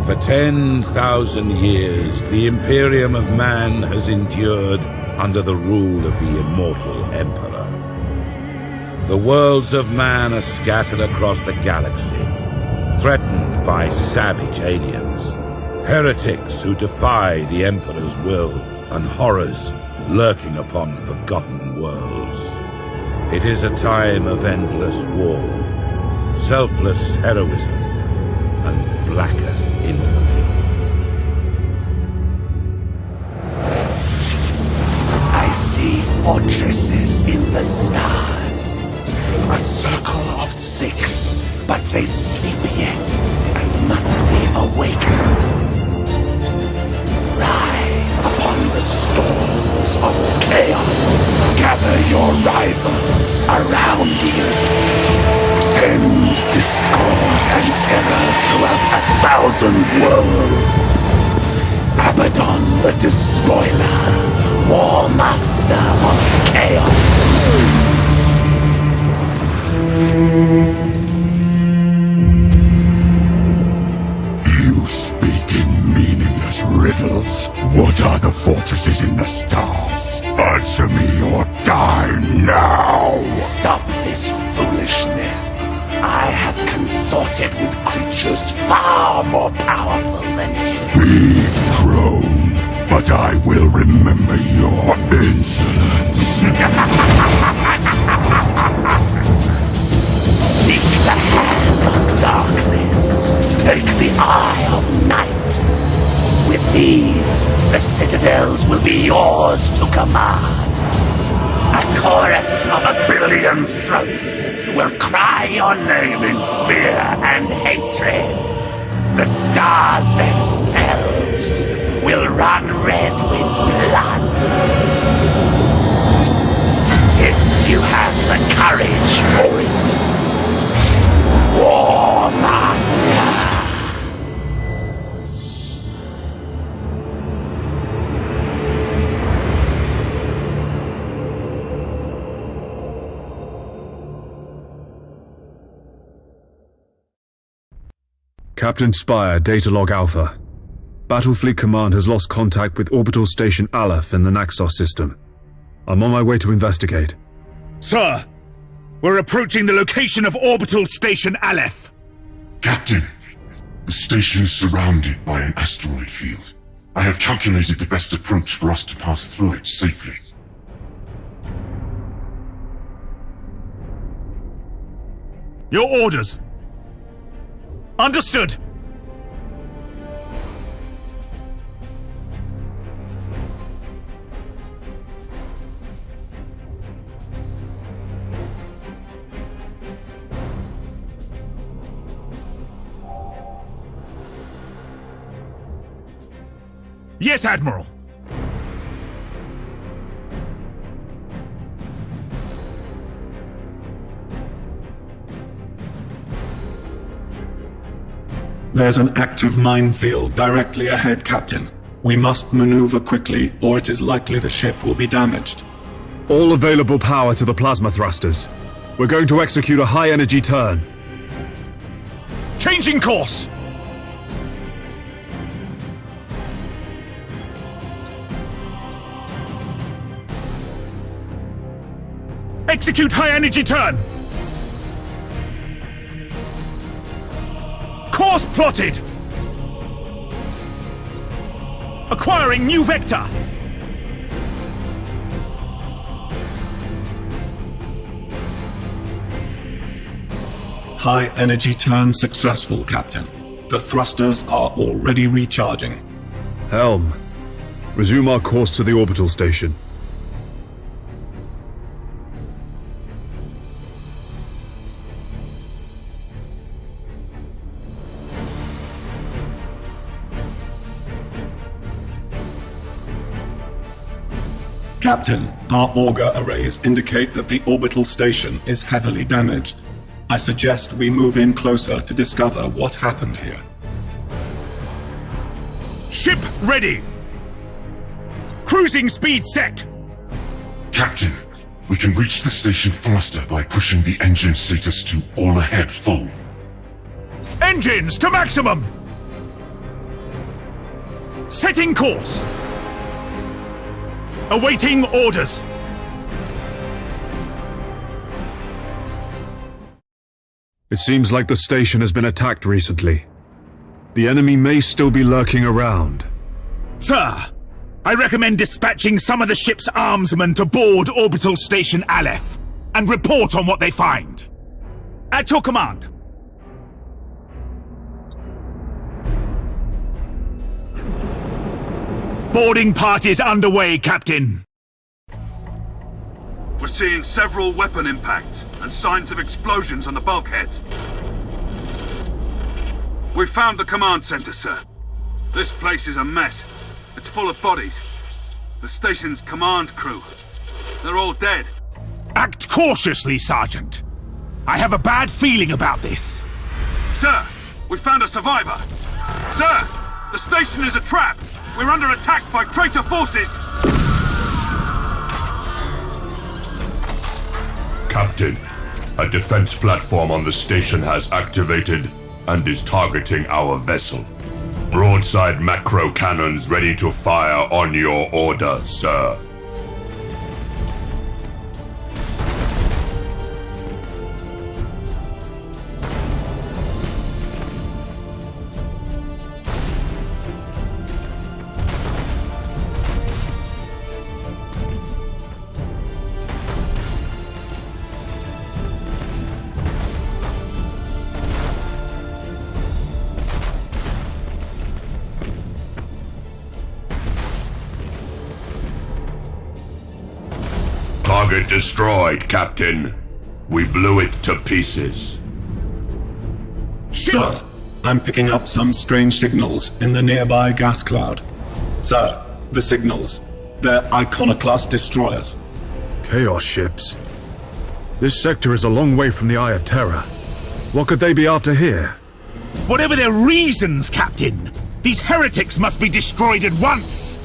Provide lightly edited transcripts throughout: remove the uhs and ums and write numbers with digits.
For 10,000 years, the Imperium of Man has endured under the rule of the immortal Emperor. The worlds of man are scattered across the galaxy, threatened by savage aliens, heretics who defy the Emperor's will, and horrors lurking upon forgotten worlds. It is a time of endless war, selfless heroism, and blackest infamy. I see fortresses in the stars. A circle of 6, but they sleep yet and must be awakened. Ride upon the storms of chaos. Gather your rivals around you. Send discord and terror throughout 1,000 worlds. Abaddon the Despoiler, War Master of Chaos. You speak in meaningless riddles. What are the fortresses in the stars? Answer me or die now! Stop this foolishness. I have consorted with creatures far more powerful than you. Speak, crone, but I will remember your insolence. Seek the hand of darkness. Take the eye of night. With these, the citadels will be yours to command. A chorus of 1,000,000,000 throats will cry your name in fear and hatred. The stars themselves will run red with blood. If you have the courage for it. War Master! Captain Spire, Datalog Alpha. Battlefleet Command has lost contact with Orbital Station Aleph in the Naxos system. I'm on my way to investigate. Sir! We're approaching the location of Orbital Station Aleph! Captain, the station is surrounded by an asteroid field. I have calculated the best approach for us to pass through it safely. Your orders! Understood! Yes, Admiral! There's an active minefield directly ahead, Captain. We must maneuver quickly, or it is likely the ship will be damaged. All available power to the plasma thrusters. We're going to execute a high-energy turn. Changing course! Execute high-energy turn! Course plotted! Acquiring new vector! High energy turn successful, Captain. The thrusters are already recharging. Helm, resume our course to the orbital station. Captain, our auger arrays indicate that the orbital station is heavily damaged. I suggest we move in closer to discover what happened here. Ship ready! Cruising speed set! Captain, we can reach the station faster by pushing the engine status to all ahead full. Engines to maximum! Setting course! Awaiting orders! It seems like the station has been attacked recently. The enemy may still be lurking around. Sir, I recommend dispatching some of the ship's armsmen to board Orbital Station Aleph and report on what they find. At your command. Boarding parties underway, Captain. We're seeing several weapon impacts and signs of explosions on the bulkheads. We found the command center, sir. This place is a mess. It's full of bodies. The station's command crew. They're all dead. Act cautiously, Sergeant. I have a bad feeling about this. Sir, we found a survivor. Sir, the station is a trap. We're under attack by traitor forces. Captain, a defense platform on the station has activated and is targeting our vessel. Broadside macro cannons ready to fire on your order, sir. Target destroyed, Captain. We blew it to pieces. Sir, I'm picking up some strange signals in the nearby gas cloud. Sir, the signals. They're Iconoclast destroyers. Chaos ships. This sector is a long way from the Eye of Terror. What could they be after here? Whatever their reasons, Captain, these heretics must be destroyed at once!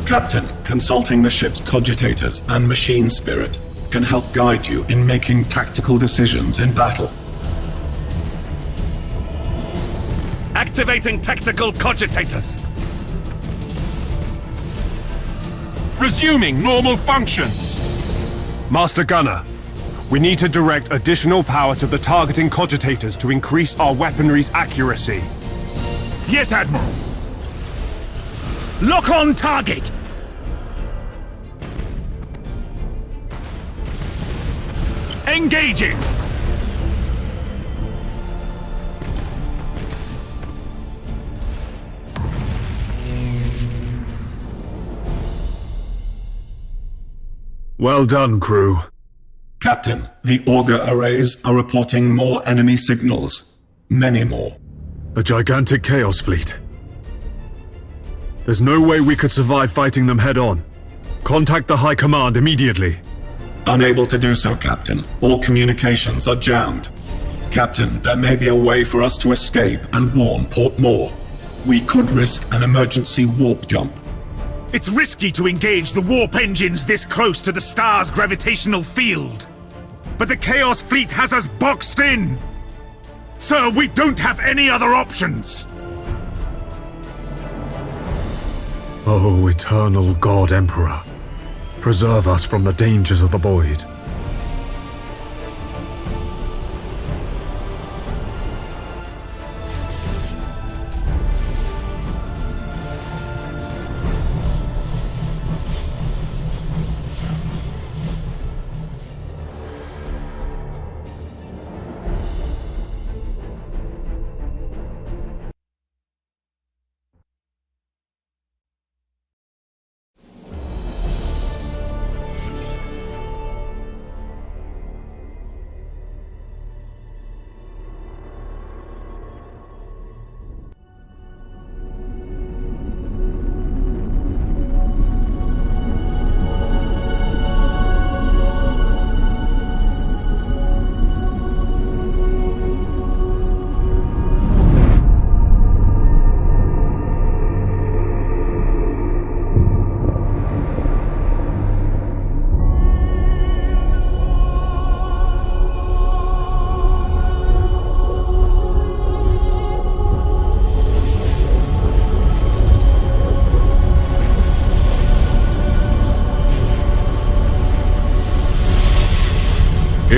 Captain, consulting the ship's cogitators and machine spirit can help guide you in making tactical decisions in battle. Activating tactical cogitators. Resuming normal functions. Master Gunner, We need to direct additional power to the targeting cogitators to increase our weaponry's accuracy. Yes, Admiral. Lock on target! Engaging! Well done, crew. Captain, the auger arrays are reporting more enemy signals. Many more. A gigantic Chaos fleet. There's no way we could survive fighting them head-on. Contact the High Command immediately. Unable to do so, Captain. All communications are jammed. Captain, there may be a way for us to escape and warn Port Moore. We could risk an emergency warp jump. It's risky to engage the warp engines this close to the star's gravitational field. But the Chaos Fleet has us boxed in! Sir, we don't have any other options! Oh, eternal God Emperor. Preserve us from the dangers of the void.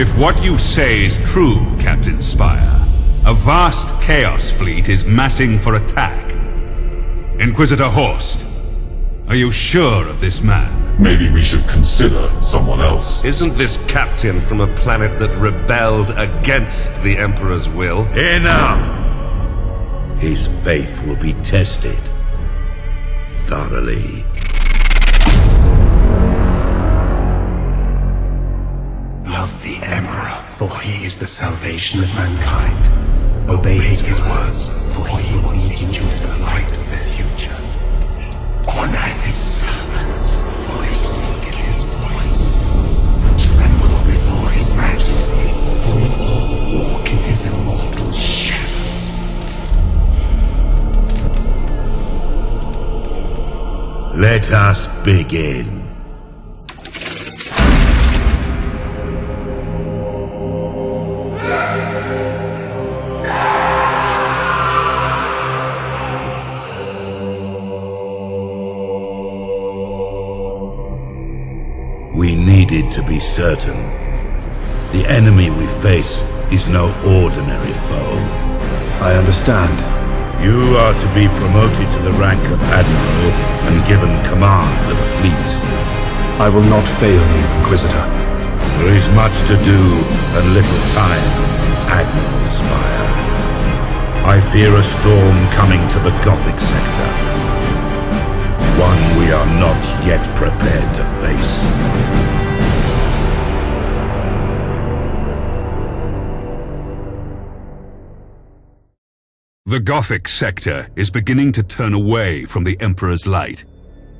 If what you say is true, Captain Spire, a vast Chaos fleet is massing for attack. Inquisitor Horst, are you sure of this man? Maybe we should consider someone else. Isn't this captain from a planet that rebelled against the Emperor's will? Enough! His faith will be tested thoroughly. Love the Emperor, for he is the salvation of mankind. Obey his words, for he will lead you into the light of the future. Honor his servants, for they speak his voice. Tremble before his majesty, for we all walk in his immortal shadow. Let us begin. We needed to be certain. The enemy we face is no ordinary foe. I understand. You are to be promoted to the rank of Admiral and given command of a fleet. I will not fail you, Inquisitor. There is much to do and little time, Admiral Spire. I fear a storm coming to the Gothic sector. One we are not yet prepared to face. The Gothic sector is beginning to turn away from the Emperor's light.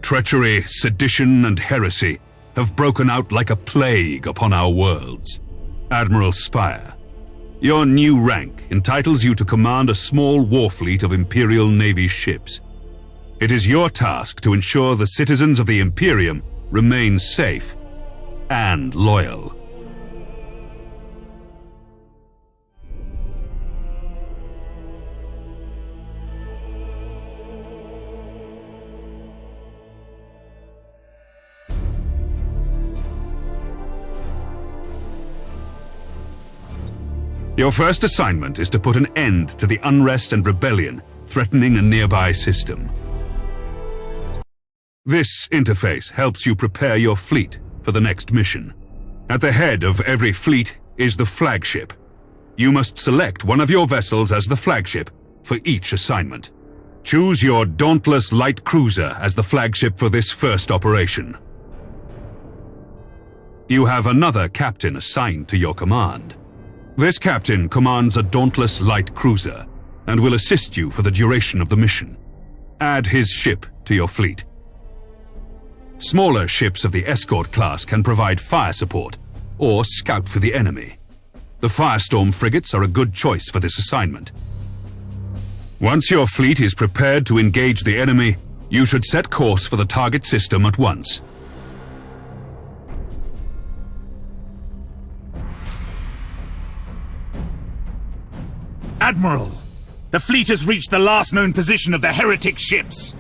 Treachery, sedition, and heresy have broken out like a plague upon our worlds. Admiral Spire, your new rank entitles you to command a small war fleet of Imperial Navy ships. It is your task to ensure the citizens of the Imperium remain safe and loyal. Your first assignment is to put an end to the unrest and rebellion threatening a nearby system. This interface helps you prepare your fleet for the next mission. At the head of every fleet is the flagship. You must select one of your vessels as the flagship for each assignment. Choose your dauntless light cruiser as the flagship for this first operation. You have another captain assigned to your command. This captain commands a dauntless light cruiser and will assist you for the duration of the mission. Add his ship to your fleet. Smaller ships of the escort class can provide fire support or scout for the enemy. The Firestorm frigates are a good choice for this assignment. Once your fleet is prepared to engage the enemy, you should set course for the target system at once. Admiral, the fleet has reached the last known position of the heretic ships.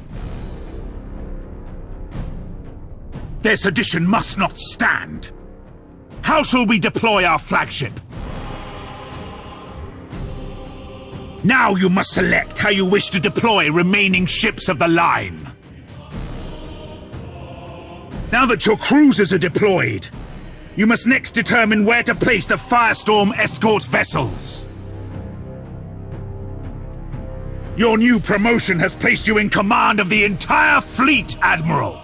Their sedition must not stand. How shall we deploy our flagship? Now you must select how you wish to deploy remaining ships of the line. Now that your cruisers are deployed, you must next determine where to place the Firestorm escort vessels. Your new promotion has placed you in command of the entire fleet, Admiral.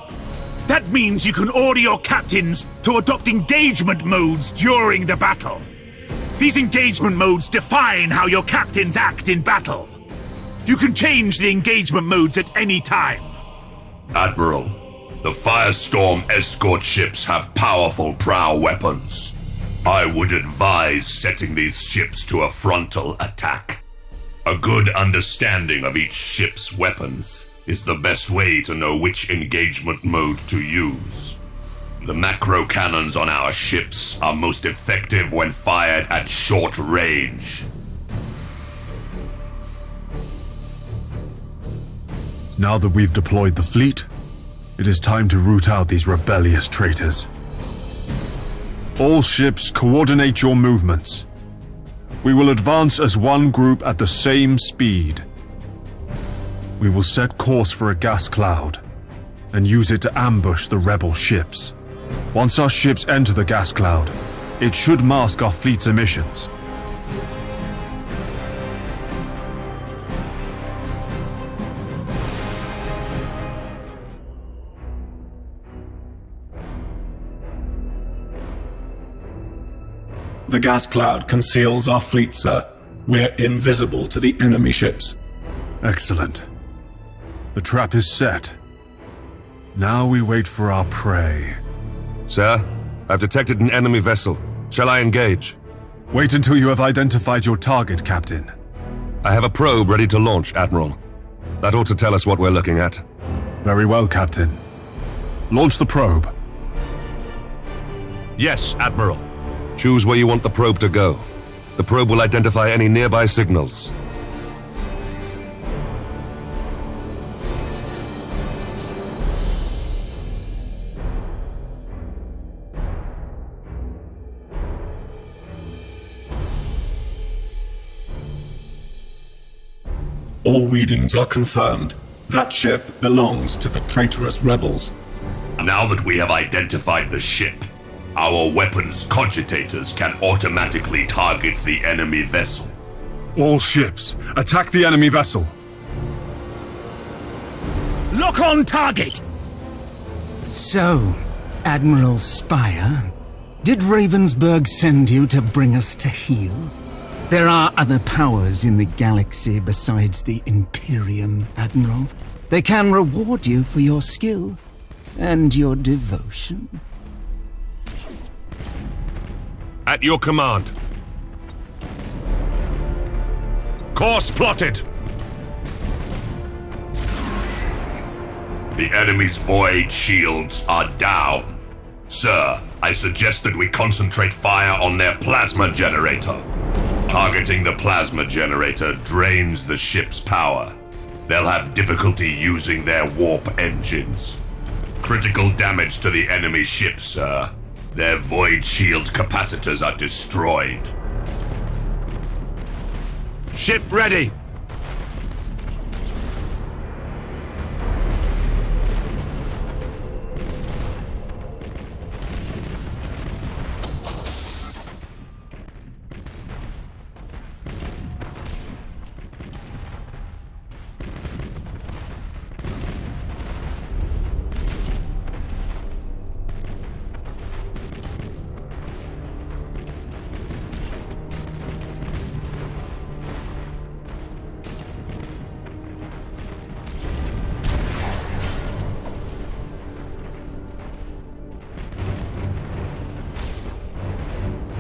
That means you can order your captains to adopt engagement modes during the battle. These engagement modes define how your captains act in battle. You can change the engagement modes at any time. Admiral, the Firestorm escort ships have powerful prow weapons. I would advise setting these ships to a frontal attack. A good understanding of each ship's weapons is the best way to know which engagement mode to use. The macro cannons on our ships are most effective when fired at short range. Now that we've deployed the fleet, it is time to root out these rebellious traitors. All ships, coordinate your movements. We will advance as one group at the same speed. We will set course for a gas cloud and use it to ambush the rebel ships. Once our ships enter the gas cloud, it should mask our fleet's emissions. The gas cloud conceals our fleet, sir. We're invisible to the enemy ships. Excellent. The trap is set. Now we wait for our prey. Sir, I've detected an enemy vessel. Shall I engage? Wait until you have identified your target, Captain. I have a probe ready to launch, Admiral. That ought to tell us what we're looking at. Very well, Captain. Launch the probe. Yes, Admiral. Choose where you want the probe to go. The probe will identify any nearby signals. All readings are confirmed. That ship belongs to the traitorous rebels. Now that we have identified the ship, our weapons cogitators can automatically target the enemy vessel. All ships, attack the enemy vessel. Lock on target! So, Admiral Spire, did Ravensburg send you to bring us to heel? There are other powers in the galaxy besides the Imperium, Admiral. They can reward you for your skill and your devotion. At your command. Course plotted. The enemy's void shields are down. Sir, I suggest that we concentrate fire on their plasma generator. Targeting the plasma generator drains the ship's power. They'll have difficulty using their warp engines. Critical damage to the enemy ship, sir. Their void shield capacitors are destroyed. Ship ready.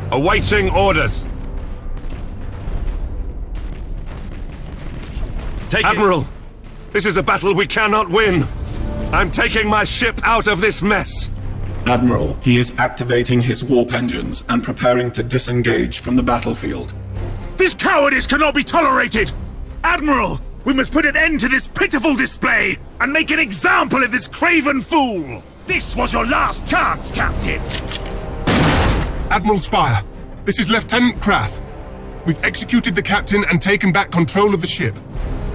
Awaiting orders. Admiral, this is a battle we cannot win. I'm taking my ship out of this mess. Admiral, he is activating his warp engines and preparing to disengage from the battlefield. This cowardice cannot be tolerated! Admiral, we must put an end to this pitiful display and make an example of this craven fool! This was your last chance, Captain! Admiral Spire, this is Lieutenant Krath. We've executed the captain and taken back control of the ship.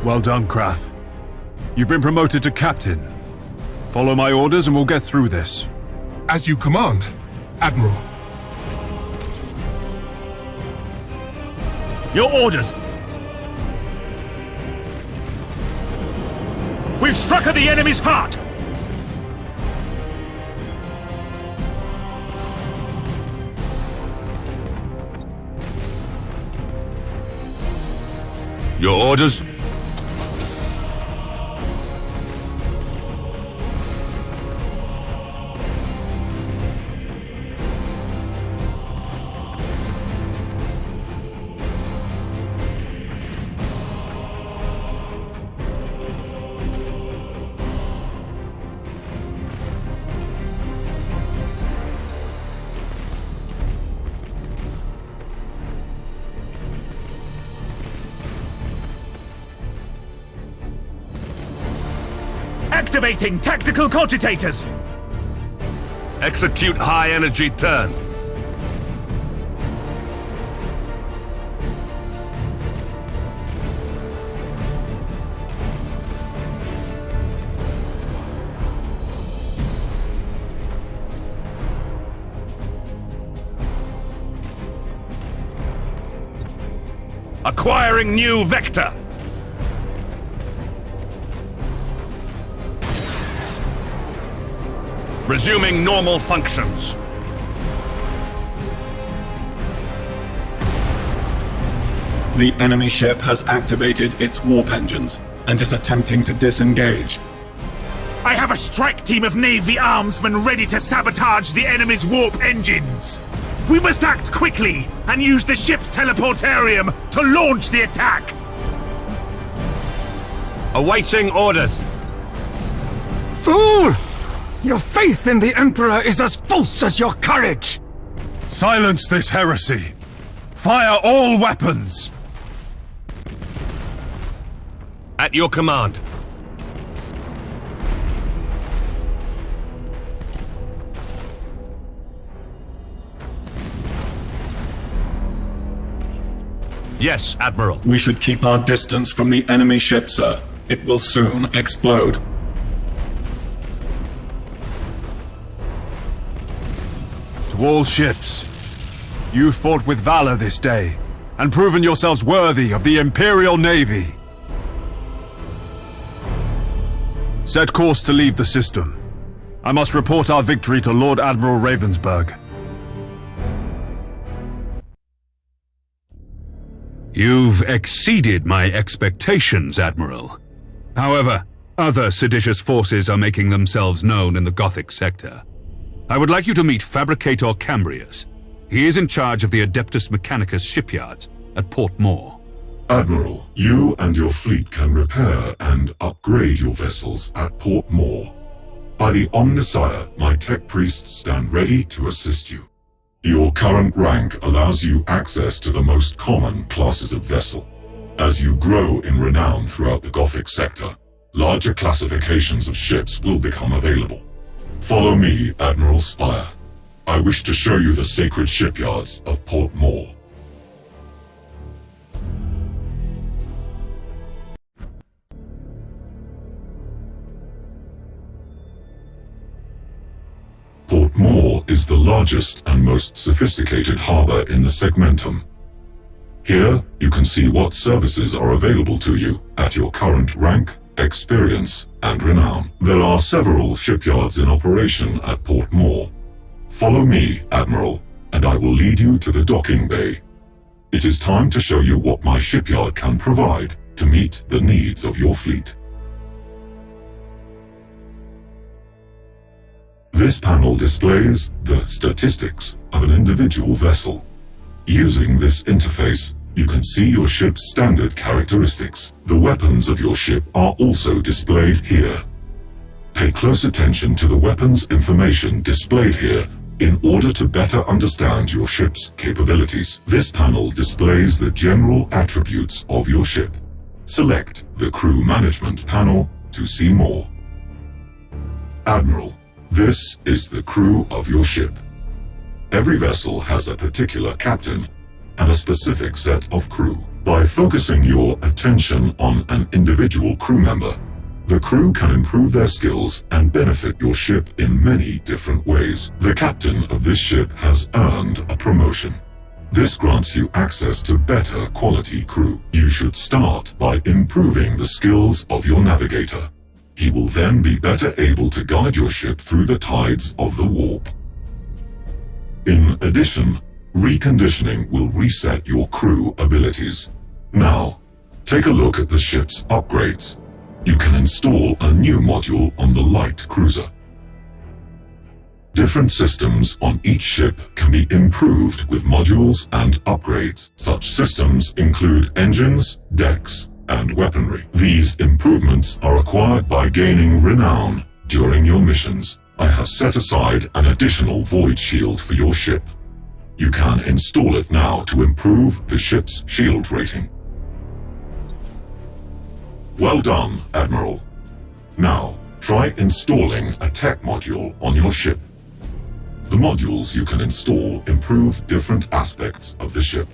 Well done, Krath. You've been promoted to captain. Follow my orders and we'll get through this. As you command, Admiral. Your orders! We've struck at the enemy's heart! Your orders? Activating tactical cogitators! Execute high-energy turn. Acquiring new vector. Resuming normal functions. The enemy ship has activated its warp engines and is attempting to disengage. I have a strike team of Navy armsmen ready to sabotage the enemy's warp engines. We must act quickly and use the ship's teleportarium to launch the attack. Awaiting orders. Fool! Your faith in the Emperor is as false as your courage! Silence this heresy! Fire all weapons! At your command. Yes, Admiral. We should keep our distance from the enemy ship, sir. It will soon explode. To all ships, you fought with valor this day, and proven yourselves worthy of the Imperial Navy. Set course to leave the system. I must report our victory to Lord Admiral Ravensburg. You've exceeded my expectations, Admiral. However, other seditious forces are making themselves known in the Gothic sector. I would like you to meet Fabricator Cambrius. He is in charge of the Adeptus Mechanicus shipyards at Port Moore. Admiral, you and your fleet can repair and upgrade your vessels at Port Moore. By the Omnisire, my tech priests stand ready to assist you. Your current rank allows you access to the most common classes of vessel. As you grow in renown throughout the Gothic sector, larger classifications of ships will become available. Follow me, Admiral Spire. I wish to show you the sacred shipyards of Port Moore. Port Moore is the largest and most sophisticated harbor in the Segmentum. Here, you can see what services are available to you at your current rank, experience, and renown. There are several shipyards in operation at Port Moore. Follow me, Admiral, and I will lead you to the docking bay. It is time to show you what my shipyard can provide to meet the needs of your fleet. This panel displays the statistics of an individual vessel. Using this interface, you can see your ship's standard characteristics. The weapons of your ship are also displayed here. Pay close attention to the weapons information displayed here in order to better understand your ship's capabilities. This panel displays the general attributes of your ship. Select the Crew Management panel to see more. Admiral, this is the crew of your ship. Every vessel has a particular captain and a specific set of crew. By focusing your attention on an individual crew member, the crew can improve their skills and benefit your ship in many different ways. The captain of this ship has earned a promotion. This grants you access to better quality crew. You should start by improving the skills of your navigator. He will then be better able to guide your ship through the tides of the warp. In addition, reconditioning will reset your crew abilities. Now, take a look at the ship's upgrades. You can install a new module on the light cruiser. Different systems on each ship can be improved with modules and upgrades. Such systems include engines, decks, and weaponry. These improvements are acquired by gaining renown during your missions. I have set aside an additional void shield for your ship. You can install it now to improve the ship's shield rating. Well done, Admiral. Now, try installing a tech module on your ship. The modules you can install improve different aspects of the ship.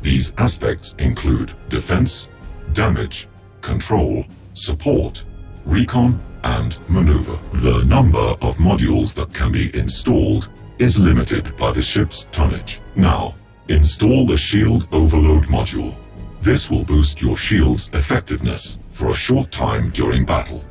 These aspects include defense, damage, control, support, recon, and maneuver. The number of modules that can be installed is limited by the ship's tonnage. Now, install the Shield Overload module. This will boost your shield's effectiveness for a short time during battle.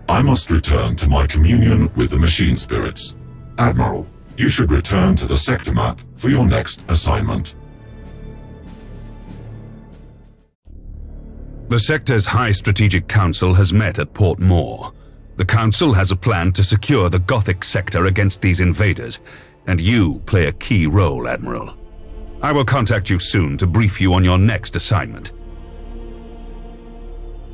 I must return to my communion with the machine spirits. Admiral, you should return to the sector map for your next assignment. The sector's High Strategic Council has met at Port Moore. The Council has a plan to secure the Gothic sector against these invaders, and you play a key role, Admiral. I will contact you soon to brief you on your next assignment.